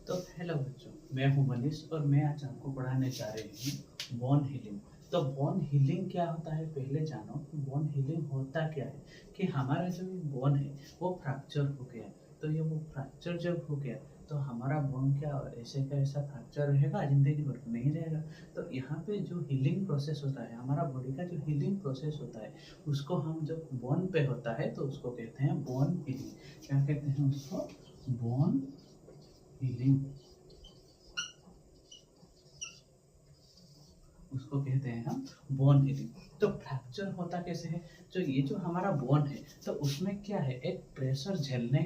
तो हेलो बच्चों, मैं हूं मनीष और मैं आज आपको पढ़ाने जा रही हूँ बोन हीलिंग। तो बोन हीलिंग क्या होता है, पहले जानो कि बोन हीलिंग होता क्या है। कि हमारा जो बोन है वो फ्रैक्चर हो गया, तो ये वो फ्रैक्चर जब हो गया तो हमारा बोन क्या ऐसे का ऐसा फ्रैक्चर रहेगा, जिंदगी भर नहीं रहेगा। तो यहाँ पे जो हीलिंग प्रोसेस होता है, हमारा बॉडी का जो हीलिंग प्रोसेस होता है, उसको हम जब बोन पे होता है तो उसको कहते हैं बोन हीलिंग। क्या कहते हैं उसको? बोन हीलिंग, उसको कहते हैं हम बोन हीलिंग। तो फ्रैक्चर होता कैसे है? जो ये जो हमारा बोन है तो उसमें क्या है, एक प्रेशर झेलने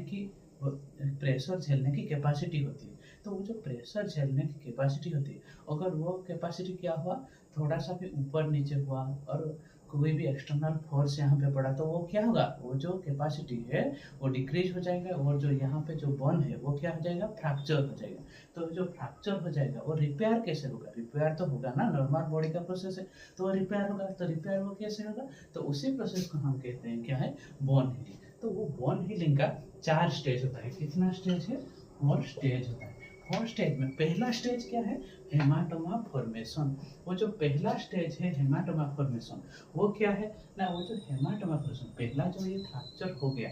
की कैपेसिटी होती है। तो वो जो प्रेशर झेलने की कैपेसिटी होती है, अगर वो कैपेसिटी क्या हुआ, थोड़ा सा भी ऊपर नीचे हुआ और कोई भी एक्सटर्नल फोर्स यहाँ पे पड़ा, तो वो क्या होगा, वो जो कैपेसिटी है वो डिक्रीज हो जाएगा और जो यहाँ पे जो बोन है वो क्या हो जाएगा, फ्रैक्चर हो जाएगा। तो जो फ्रैक्चर हो जाएगा वो रिपेयर कैसे होगा? रिपेयर तो होगा ना, नॉर्मल बॉडी का प्रोसेस है तो वो रिपेयर होगा। तो रिपेयर वो कैसे होगा? तो उसी प्रोसेस को हम कहते हैं क्या है, बोन हीलिंग। तो वो बोन हीलिंग का 4 स्टेज होता है। कितना स्टेज है? 4 स्टेज होता है। 4 स्टेज में पहला स्टेज क्या है? Haematoma formation. वो जो पहला स्टेज है हेमाटोमा फॉर्मेशन, वो क्या है ना, वो जो हेमाटोमा फॉर्मेशन पहला जो ये फ्रैक्चर हो गया,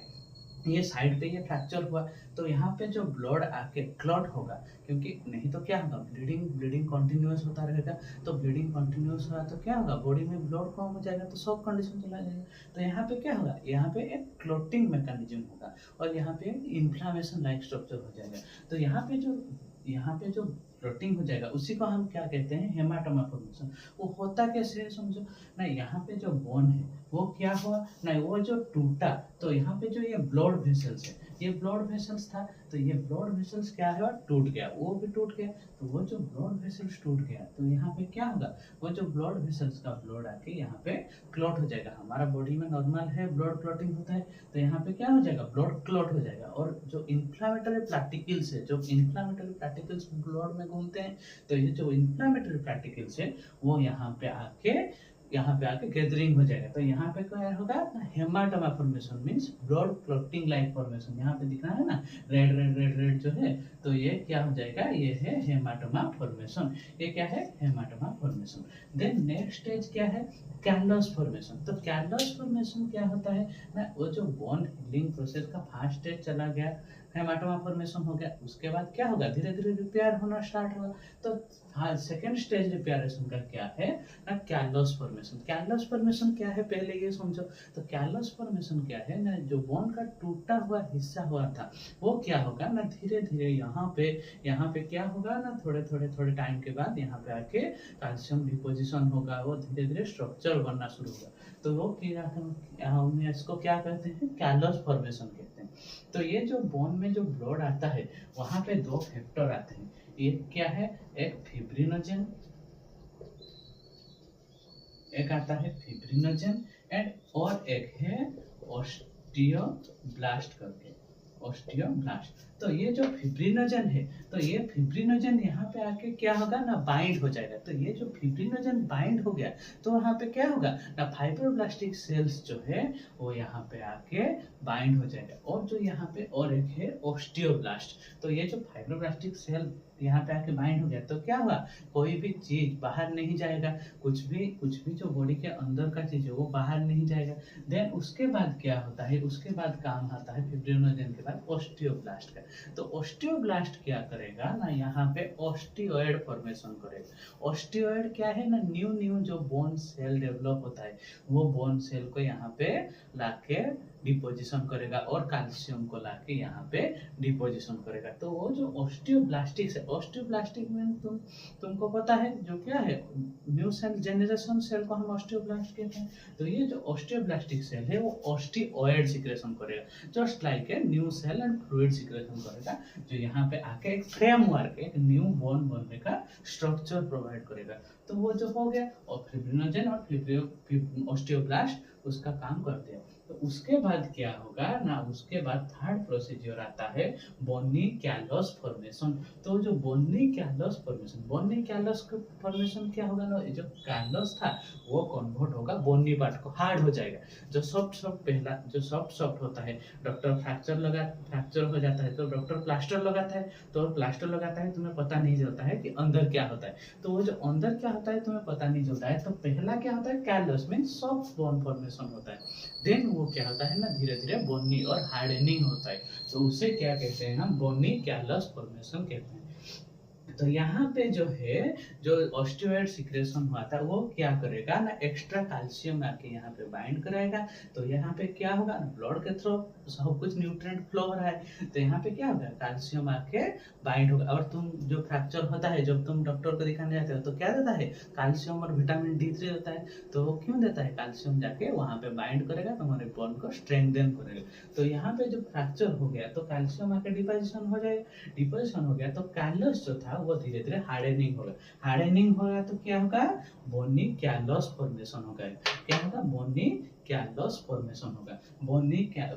ये साइड पे ये फ्रैक्चर हुआ, तो यहाँ पे जो ब्लड आके क्लॉट होगा, क्योंकि नहीं तो क्या होगा, ब्लीडिंग ब्लीडिंग कंटिन्यूअस होता रहेगा। तो ब्लीडिंग कंटिन्यूअस हुआ तो क्या होगा, बॉडी में ब्लड कम हो जाएगा तो शॉक कंडीशन चला जाएगा। तो यहाँ पे क्या होगा, यहाँ पे एक क्लॉटिंग मैकेनिज्म होगा और यहाँ पे इन्फ्लामेशन लाइक स्ट्रक्चर हो जाएगा। तो यहाँ पे जो क्लॉटिंग हो जाएगा उसी को हम क्या कहते हैं, हेमाटोमा फॉर्मेशन। वो होता कैसे है समझो ना, यहाँ पे जो बोन है वो क्या हुआ ना, वो जो टूटा, तो यहाँ पे जो ये ब्लड वेसल्स है, ये ब्लड वेसल्स था, तो ये ब्लड वेसल्स क्या है, टूट गया, वो भी टूट गया। तो वो जो ब्लड वेसल्स टूट गया तो यहाँ पे क्या होगा, वो जो ब्लड वेसल्स का ब्लड आके यहाँ पे क्लॉट हो जाएगा। हमारा बॉडी में नॉर्मल है ब्लड क्लॉटिंग होता है, तो यहाँ पे क्या हो जाएगा, ब्लड क्लॉट हो जाएगा। और जो इन्फ्लामेटरी पार्टिकल्स है, जो इन्फ्लामेटरी पार्टिकल्स ब्लड में घूमते हैं, तो ये जो इन्फ्लामेटरी पार्टिकल्स है वो यहाँ पे आके गैदरिंग हो जाएगा। तो यहाँ पे क्या होगा, haematoma formation means blood clotting like formation. यहाँ पे दिख रहा है ना, रेड रेड रेड रेड जो है, तो ये क्या हो जाएगा, ये है हेमाटोमा फॉर्मेशन। ये क्या है, haematoma formation. Then next stage क्या है, कैलस फॉर्मेशन। तो कैलस फॉर्मेशन क्या होता है ना, वो जो बोन हीलिंग प्रोसेस का फर्स्ट स्टेज चला गया, हेमाटोमा फॉर्मेशन हो गया, उसके बाद क्या होगा, धीरे धीरे रिपेयर होना स्टार्ट होगा। तो सेकेंड स्टेज रिपेयरेशन का क्या है ना, कैलस फॉर्मेशन। कैलस फॉर्मेशन क्या है, पहले ये समझो। तो कैलस फॉर्मेशन क्या है ना, जो बोन का टूटा हुआ हिस्सा हुआ था वो क्या होगा ना, धीरे धीरे यहाँ पे क्या होगा ना, थोड़े टाइम के बाद यहाँ पे आके कैल्शियम डिपोजिशन होगा, वो धीरे धीरे स्ट्रक्चर बनना शुरू होगा। तो वो हम इसको क्या कहते हैं, कैलस फॉर्मेशन कहते हैं। तो ये जो बोन में जो ब्लड आता है, वहां पे 2 फैक्टर आते हैं। एक क्या है, एक फिब्रिनोजन, एक आता है फिब्रिनोजन एंड और एक है ऑस्टियोब्लास्ट करके, ऑस्टियोब्लास्ट। तो ये जो फिब्रिनोजन है, तो ये फिब्रिनोजन यहाँ पे आके क्या होगा ना, बाइंड हो जाएगा। तो ये जो फिब्रिनोजन बाइंड हो गया तो वहाँ पे क्या होगा ना, फाइब्रोब्लास्टिक सेल्स जो है वो यहाँ पे आके बाइंड हो जाएगा। और जो यहाँ पे और एक है ऑस्टियोब्लास्ट। तो ये जो फाइब्रोब्लास्टिक सेल यहाँ पे आके बाइंड हो गया तो क्या हुआ, कोई भी चीज बाहर नहीं जाएगा, कुछ भी जो बॉडी के अंदर का चीज है वो बाहर नहीं जाएगा। देन उसके बाद क्या होता है, उसके बाद काम आता है फिब्रिनोजन के बाद ऑस्टियोब्लास्ट का। तो ऑस्टियोब्लास्ट क्या करेगा ना, यहाँ पे ऑस्टियोइड फॉर्मेशन करेगा। ऑस्टियोइड क्या है ना, न्यू न्यू जो बोन सेल डेवलप होता है, वो बोन सेल को यहाँ पे लाके डिपोजिशन करेगा और कैल्शियम को लाके यहाँ पे डिपोजिशन करेगा। तो वो जो ऑस्टियोब्लास्टिक है, ऑस्टियोब्लास्टिक में तुमको पता है जो क्या है, न्यू सेल जनरेशन सेल को हम ऑस्टियोब्लास्ट कहते हैं। तो ये जो ऑस्टियोब्लास्टिक सेल है वो ऑस्टियोइड सिक्रेशन करेगा, just like a new cell and fluid secretion करेगा, जो यहाँ पे आके एक फ्रेमवर्क, एक न्यू बोन बनने का स्ट्रक्चर प्रोवाइड करेगा। तो वो जो हो गया, और फिब्रिनोजन और ऑस्टियोब्लास्ट उसका काम करते हैं। तो उसके बाद क्या होगा ना, उसके बाद थर्ड प्रोसीजर आता है बोनी कैलस फॉर्मेशन। तो जो बोनी कैलस फॉर्मेशन क्या होगा ना, जो कैलस था वो कन्वर्ट होगा बोनी पार्ट को, हार्ड हो जाएगा। जो सॉफ्ट पहला जो सॉफ्ट होता है, डॉक्टर फ्रैक्चर हो जाता है तो डॉक्टर प्लास्टर लगाता है, तो प्लास्टर लगाता है तुम्हें पता नहीं चलता है कि अंदर क्या होता है। तो वो जो अंदर क्या होता है तुम्हें पता नहीं चलता है। तो पहला क्या होता है, callus mean soft bone formation होता है। देन वो क्या होता है ना, धीरे धीरे बोनी और हार्डनिंग होता है। तो उसे क्या कहते हैं हम, बोनी कैलस फॉर्मेशन कहते हैं। तो यहाँ पे जो है, जो ऑस्टियोइड सिक्रेशन हुआ था वो क्या करेगा ना, एक्स्ट्रा कैल्शियम आके यहाँ पे बाइंड कराएगा। तो यहाँ पे क्या होगा ना, ब्लड के थ्रू सब कुछ न्यूट्रिएंट फ्लो हो रहा है, तो यहाँ पे क्या होगा, कैल्शियम आके बाइंड होगा। और तुम जो फ्रैक्चर होता है, जब तुम डॉक्टर को दिखाने जाते हो तो क्या देता है, कैल्शियम और विटामिन D3 देता है। तो वो क्यों देता है, कैल्शियम जाके वहाँ पे बाइंड करेगा, तुम्हारे बोन को स्ट्रेंथन करेगा। तो यहाँ पे जो फ्रैक्चर हो गया तो कैल्शियम आके डिपोजिशन हो जाएगा, डिपोजिशन हो गया तो कैलस जो था वो धीरे धीरे हार्डनिंग होगा। हार्डनिंग होगा तो क्या होगा, बोनी कैलस फॉर्मेशन होगा। क्या होगा, बोनी कैलस फॉर्मेशन होगा।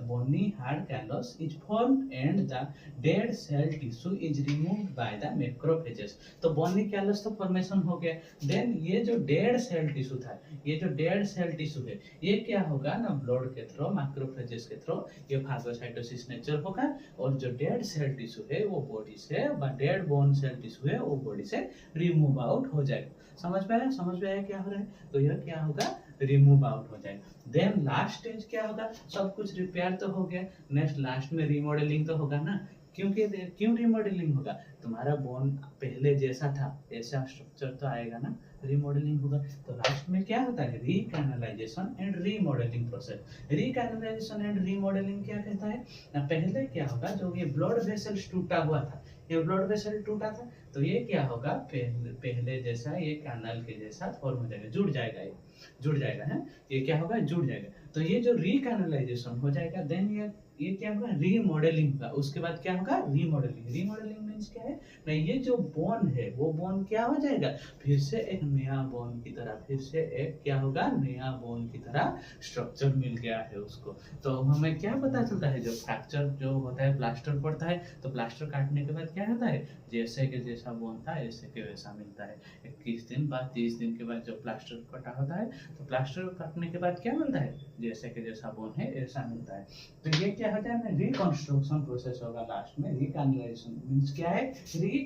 Bony hard callus is formed and the dead cell tissue is removed by the macrophages. तो बोनी कैलस तो फॉर्मेशन हो गया। देन ये जो डेड सेल टिश्यू था, ये जो डेड सेल टिश्यू है, ये क्या होगा ना, ब्लड के थ्रू, मैक्रोफेजेस के थ्रू ये फागोसाइटोसिस नेचर होगा। और जो डेड सेल टिश्यू है वो बॉडी से, डेड बोन सेल टिश्यू है वो बॉडी से रिमूव आउट हो जाएगा। समझ में आया क्या हो रहा है। तो यह क्या होगा, रिमूव आउट हो जाएगा। देन लास्ट स्टेज क्या होगा, सब कुछ रिपेयर तो हो गया, नेक्स्ट लास्ट में रिमॉडलिंग तो होगा ना। क्यों रिमॉडलिंग होगा, तुम्हारा बोन पहले जैसा था ऐसा स्ट्रक्चर तो आएगा ना, रिमॉडलिंग होगा। तो लास्ट में क्या होता है, recanalisation and remodelling process. Recanalisation and remodelling क्या कहता है ना, पहले क्या होगा, जो ये ब्लड वेसल्स टूटा हुआ था, ये ब्लड वेसल टूटा था, तो ये क्या होगा, पहले जैसा ये कैनल के जैसा फॉर्म हो जाएगा, जुड़ जाएगा है, ये क्या होगा, जुड़ जाएगा। तो ये जो रिकैनलाइजेशन हो जाएगा, देन ये क्या होगा, रीमॉडलिंग होगा। उसके बाद क्या होगा, रीमॉडलिंग मींस क्या है ना, ये जो बोन है वो बोन क्या हो जाएगा, फिर से एक नया बोन की तरह, फिर से एक क्या होगा, नया बोन की तरह स्ट्रक्चर मिल गया है उसको। तो हमें क्या पता चलता है, जो फ्रैक्चर जो होता है, प्लास्टर पड़ता है, तो प्लास्टर काटने के बाद क्या होता है, जैसे के जैसा बोन था ऐसे के वैसा मिलता है। 21 दिन बाद, 30 दिन के बाद जब प्लास्टर कटा होता है, तो प्लास्टर काटने के बाद क्या मिलता है, जैसे के जैसा बोन है ऐसा मिलता है। तो ये क्या होता है, रिकंस्ट्रक्शन प्रोसेस होगा लास्ट में। रिकैनलाइजेशन मींस क्या है,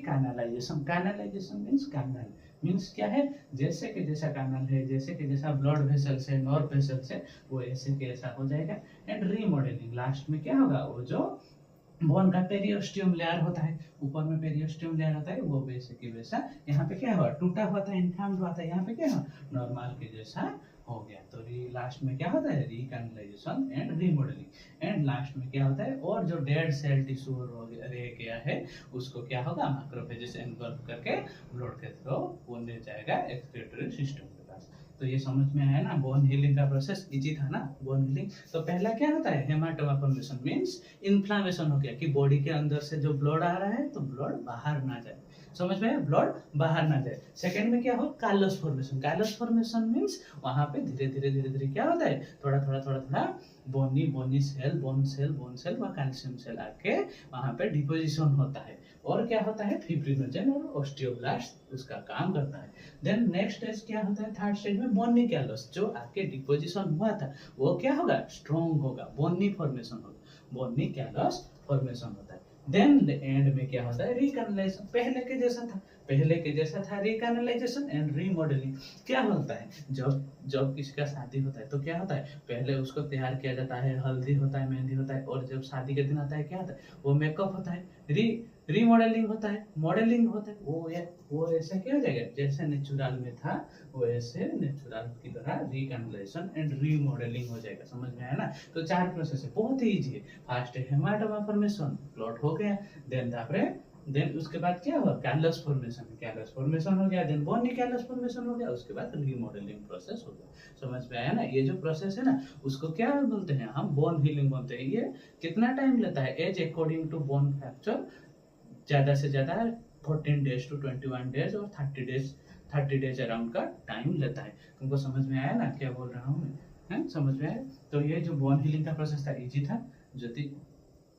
कैनलाइजेशन मींस कैनल मींस क्या है, जैसे के जैसा कैनल है, जैसे के जैसा ब्लड वेसल्स है, नर्व वेसल्स है, वो ऐसे के ऐसा हो जाएगा। एंड रीमॉडलिंग लास्ट में क्या होगा, वो जो बोन का पेरियोस्टियम लेयर होता है, ऊपर में पेरियोस्टियम लेयर होता है, वो वैसे की वैसा यहाँ पे क्या हुआ, टूटा हुआ था, इन्फ्लेम्ड हुआ था, यहाँ पे क्या हुआ, नॉर्मल के जैसा हो गया। तो लास्ट में क्या होता है, recanalisation and remodelling. And last में क्या होता है, और जो डेड सेल टिश्यू रह गया है उसको क्या होगा, मैक्रोफेजेस एनगल्फ करके ब्लड के थ्रू वो ले जाएगा एक्सक्रीटरी सिस्टम के पास। तो ये समझ में आया ना, बोन हीलिंग का प्रोसेस इजी था ना, बोन हीलिंग। तो पहला क्या होता है, हेमाटोमा फॉर्मेशन मींस इन्फ्लामेशन हो गया, कि बॉडी के अंदर से जो ब्लड आ रहा है तो ब्लड बाहर ना जाए, समझ में, ब्लड बाहर ना जाए। सेकंड में क्या हो, कैलस फॉर्मेशन मींस वहां पे धीरे धीरे क्या होता है, थोड़ा बोन सेल व कैल्शियम सेल आके वहां पे डिपोजिशन होता है। और क्या होता है, फिब्रिनोजन और ऑस्टियोब्लास्ट उसका काम करता है। देन नेक्स्ट स्टेज क्या होता है, थर्ड स्टेज में बोनी कैलस जो आके डिपोजिशन हुआ था वो क्या होगा, स्ट्रॉन्ग होगा, बोनी फॉर्मेशन होगा, बोनी कैलस फॉर्मेशन होता है। देन एंड में क्या होता है, रिकैनलाइजेशन, पहले के जैसा था रिकैनलाइजेशन एंड रीमॉडलिंग। क्या होता है, जब किसी का शादी होता है तो क्या होता है, पहले उसको तैयार किया जाता है, हल्दी होता है, मेहंदी होता है, और जब शादी के दिन आता है क्या होता है, वो मेकअप होता है, रीमॉडलिंग होता है, मॉडलिंग होता है। वो ऐसा क्या हो जाएगा, जैसे नेचुरल में था वो ऐसे नेचुरल की तरह रिकैनलाइजेशन एंड रीमॉडलिंग हो जाएगा। समझ में आया ना। तो 4 प्रोसेस है, बहुत ही इजी है। फर्स्ट है हेमाटोमा फॉर्मेशन, प्लॉट हो गया, देन उसके बाद क्या हुआ, कैलस फॉर्मेशन हो गया, देन बोनी कैलस फॉर्मेशन हो गया, उसके बाद रीमॉडलिंग प्रोसेस हो गया। समझ में आया ना। ये जो प्रोसेस है ना उसको क्या बोलते हैं हम, बोन हीलिंग बोलते हैं। ये कितना टाइम लेता है, age according to bone fracture, ज्यादा से ज्यादा 14 डेज टू 21 डेज और 30 डेज अराउंड का टाइम लेता है। तुमको समझ में आया ना क्या बोल रहा हूँ मैं। है, समझ में आया? तो ये जो बोन हीलिंग का प्रोसेस था इजी था। यदि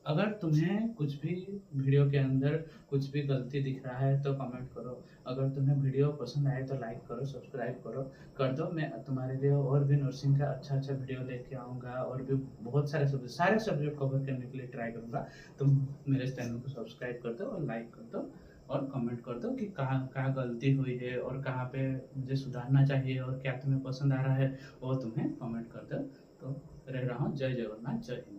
अगर तुम्हें कुछ भी वीडियो के अंदर कुछ भी गलती दिख रहा है तो कमेंट करो। अगर तुम्हें वीडियो पसंद आए तो लाइक करो, सब्सक्राइब करो, कर दो। मैं तुम्हारे लिए और भी नर्सिंग का अच्छा वीडियो लेके आऊँगा, और भी बहुत सारे सब्जेक्ट कवर करने के लिए ट्राई करूँगा। तुम मेरे चैनल को सब्सक्राइब कर दो और लाइक कर दो और कमेंट कर दो कि कहाँ कहाँ गलती हुई है और कहाँ पे मुझे सुधारना चाहिए, और क्या तुम्हें पसंद आ रहा है वो तुम्हें कमेंट कर दो। तो रह रहा हूँ। जय जगन्नाथ, जय हिंद।